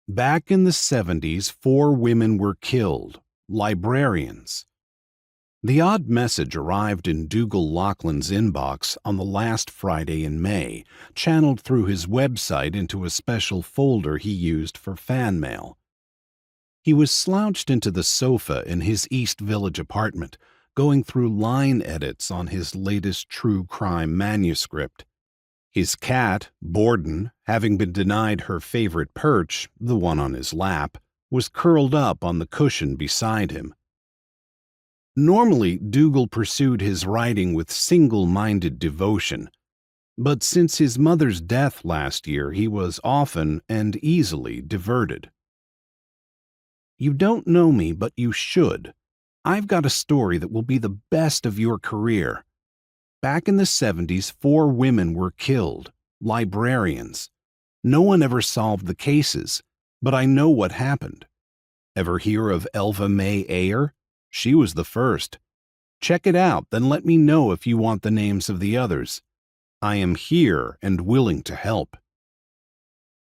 Back in the 70s, 4 women were killed, librarians. The odd message arrived in Dougal Laughlin's inbox on the last Friday in May, channeled through his website into a special folder he used for fan mail. He was slouched into the sofa in his East Village apartment, going through line edits on his latest true crime manuscript. His cat, Borden, having been denied her favorite perch, the one on his lap, was curled up on the cushion beside him. Normally, Dougal pursued his writing with single-minded devotion, but since his mother's death last year, he was often and easily diverted. You don't know me, but you should. I've got a story that will be the best of your career. Back in the 70s, 4 women were killed, librarians. No one ever solved the cases, but I know what happened. Ever hear of Elva May Ayer? She was the first. Check it out, then let me know if you want the names of the others. I am here and willing to help.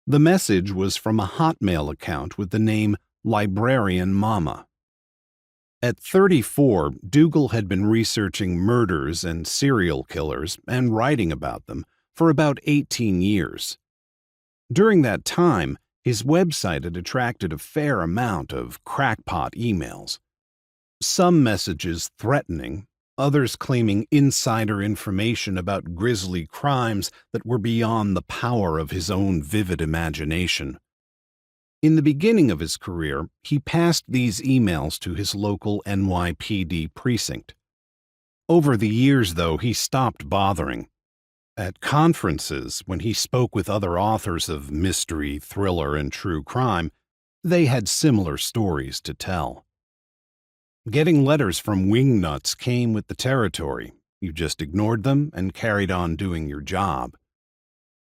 The message was from a Hotmail account with the name Librarian Mama. At 34, Dougal had been researching murders and serial killers and writing about them for about 18 years. During that time, his website had attracted a fair amount of crackpot emails. Some messages threatening, others claiming insider information about grisly crimes that were beyond the power of his own vivid imagination. In the beginning of his career, he passed these emails to his local NYPD precinct. Over the years, though, he stopped bothering. At conferences, when he spoke with other authors of mystery, thriller, and true crime, they had similar stories to tell. Getting letters from wingnuts came with the territory. You just ignored them and carried on doing your job.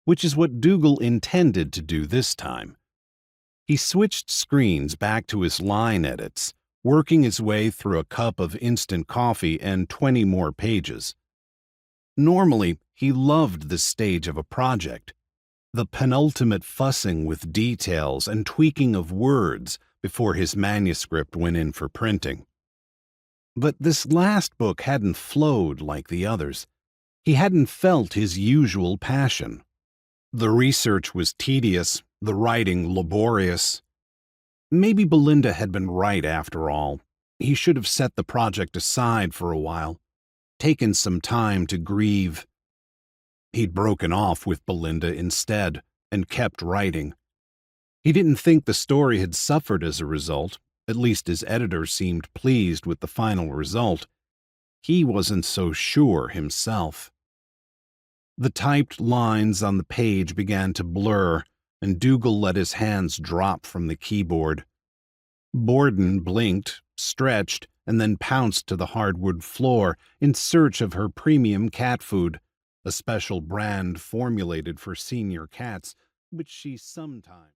Which is what Dougal intended to do this time. He switched screens back to his line edits, working his way through a cup of instant coffee and 20 more pages. Normally, he loved this stage of a project, the penultimate fussing with details and tweaking of words before his manuscript went in for printing. But this last book hadn't flowed like the others. He hadn't felt his usual passion. The research was tedious, the writing laborious. Maybe Belinda had been right after all. He should have set the project aside for a while, taken some time to grieve. He'd broken off with Belinda instead and kept writing. He didn't think the story had suffered as a result. At least his editor seemed pleased with the final result. He wasn't so sure himself. The typed lines on the page began to blur, and Dougal let his hands drop from the keyboard. Borden blinked, stretched, and then pounced to the hardwood floor in search of her premium cat food, a special brand formulated for senior cats, which she sometimes